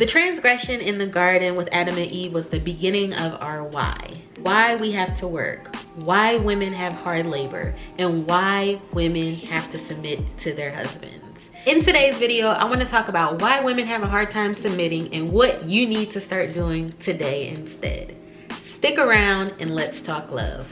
The transgression in the garden with Adam and Eve was the beginning of our why. Why we have to work, why women have hard labor, and why women have to submit to their husbands. In today's video, I want to talk about why women have a hard time submitting and what you need to start doing today instead. Stick around and let's talk love.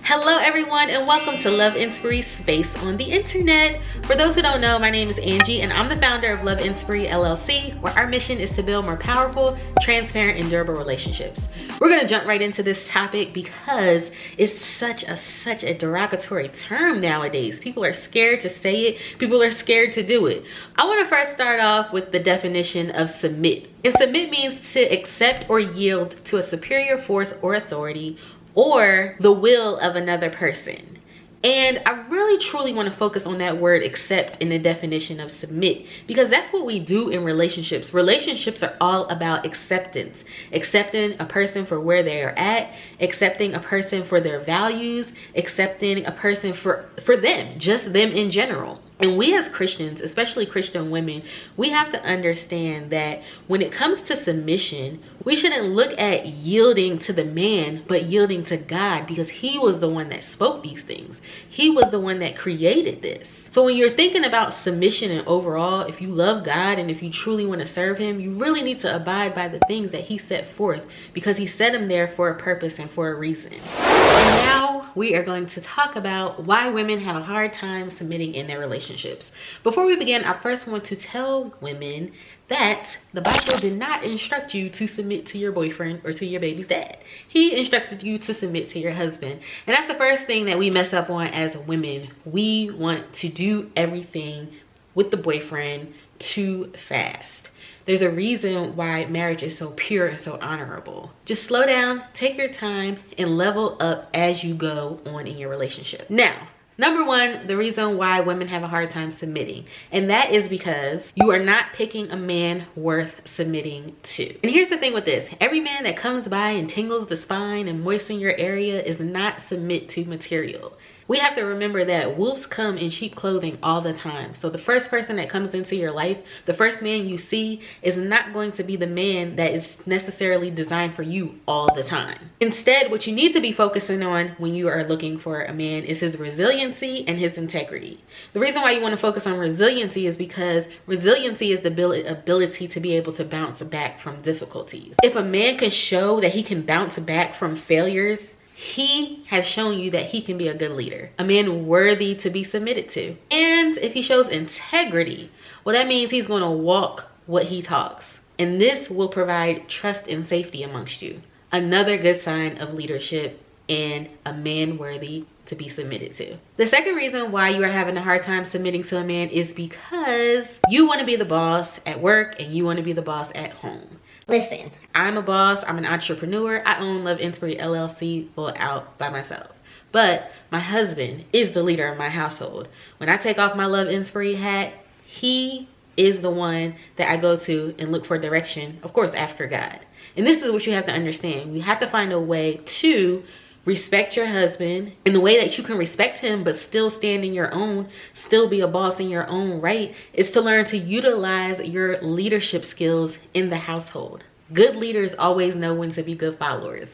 Hello everyone and welcome to Love Inspiry space on the internet. For those who don't know, my name is Angie and I'm the founder of Love Inspiry LLC, where our mission is to build more powerful, transparent, and durable relationships. We're gonna jump right into this topic because it's such a derogatory term nowadays. People are scared to say it. People are scared to do it. I wanna first start off with the definition of submit. And submit means to accept or yield to a superior force or authority or the will of another person. And I really truly want to focus on that word accept in the definition of submit, because that's what we do in relationships. Relationships are all about acceptance. Accepting a person for where they are at, accepting a person for their values, accepting a person for them, just them in general. And we as Christians, especially Christian women, we have to understand that when it comes to submission, we shouldn't look at yielding to the man, but yielding to God, because he was the one that spoke these things. He was the one that created this. So when you're thinking about submission and overall, if you love God and if you truly want to serve him, you really need to abide by the things that he set forth, because he set them there for a purpose and for a reason. And now we are going to talk about why women have a hard time submitting in their relationships. Before we begin, I first want to tell women that the Bible did not instruct you to submit to your boyfriend or to your baby's dad. He instructed you to submit to your husband. And that's the first thing that we mess up on as women. We want to do everything with the boyfriend too fast. There's a reason why marriage is so pure and so honorable. Just slow down, take your time, and level up as you go on in your relationship. Now, number one, the reason why women have a hard time submitting, and that is because you are not picking a man worth submitting to. And here's the thing with this. Every man that comes by and tingles the spine and moistens your area is not submit to material. We have to remember that wolves come in sheep clothing all the time. So the first person that comes into your life, the first man you see, is not going to be the man that is necessarily designed for you all the time. Instead, what you need to be focusing on when you are looking for a man is his resiliency and his integrity. The reason why you want to focus on resiliency is because resiliency is the ability to be able to bounce back from difficulties. If a man can show that he can bounce back from failures, he has shown you that he can be a good leader, a man worthy to be submitted to. And if he shows integrity, well, that means he's going to walk what he talks. And this will provide trust and safety amongst you. Another good sign of leadership and a man worthy to be submitted to. The second reason why you are having a hard time submitting to a man is because you want to be the boss at work and you want to be the boss at home. Listen, I'm a boss, I'm an entrepreneur, I own Love Inspiry LLC full out by myself. But my husband is the leader of my household. When I take off my Love Inspiry hat, he is the one that I go to and look for direction, of course, after God. And this is what you have to understand. You have to find a way to respect your husband in the way that you can respect him but still stand in your own, still be a boss in your own right, is to learn to utilize your leadership skills in the household. Good leaders always know when to be good followers.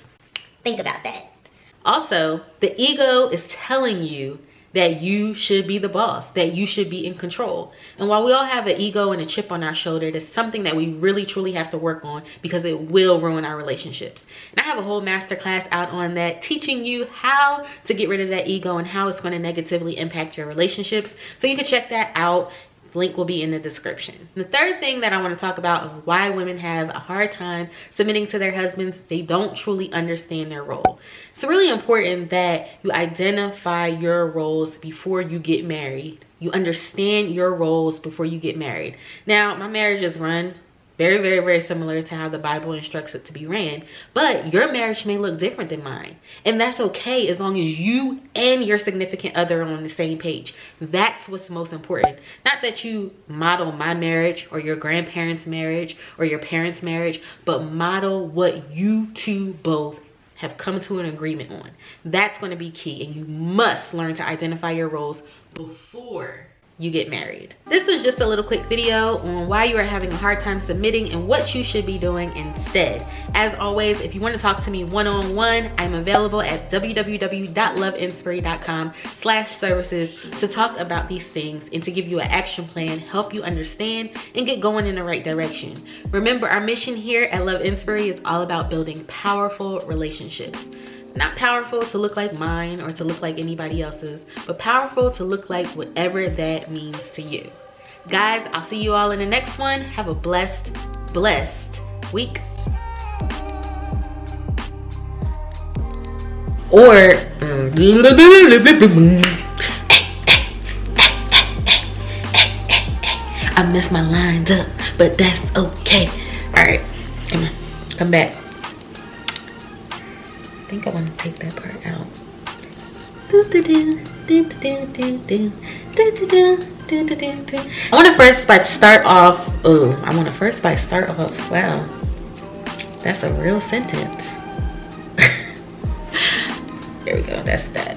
Think about that. Also, the ego is telling you that you should be the boss, that you should be in control. And while we all have an ego and a chip on our shoulder, that's something that we really truly have to work on, because it will ruin our relationships. And I have a whole masterclass out on that, teaching you how to get rid of that ego and how it's going to negatively impact your relationships. So you can check that out. Link will be in the description. The third thing that I want to talk about of why women have a hard time submitting to their husbands, they don't truly understand their role. It's really important that you identify your roles before you get married. You understand your roles before you get married. Now, my marriage is run very similar to how the Bible instructs it to be ran, but your marriage may look different than mine, and that's okay as long as you and your significant other are on the same page. That's what's most important. Not that you model my marriage or your grandparents' marriage or your parents' marriage, but model what you two both have come to an agreement on. That's going to be key, and you must learn to identify your roles before you get married. This was just a little quick video on why you are having a hard time submitting and what you should be doing instead. As always, if you want to talk to me one-on-one, I'm available at www.loveinspiry.com/services to talk about these things and to give you an action plan, help you understand, and get going in the right direction. Remember, our mission here at Love Inspiry is all about building powerful relationships. Not powerful to look like mine or to look like anybody else's, but powerful to look like whatever that means to you. Guys, I'll see you all in the next one. Have a blessed week. Or I messed my lines up, but that's okay. All right, come back. I think I want to take that part out. I want to first start off. Wow, that's a real sentence. There we go. That's that.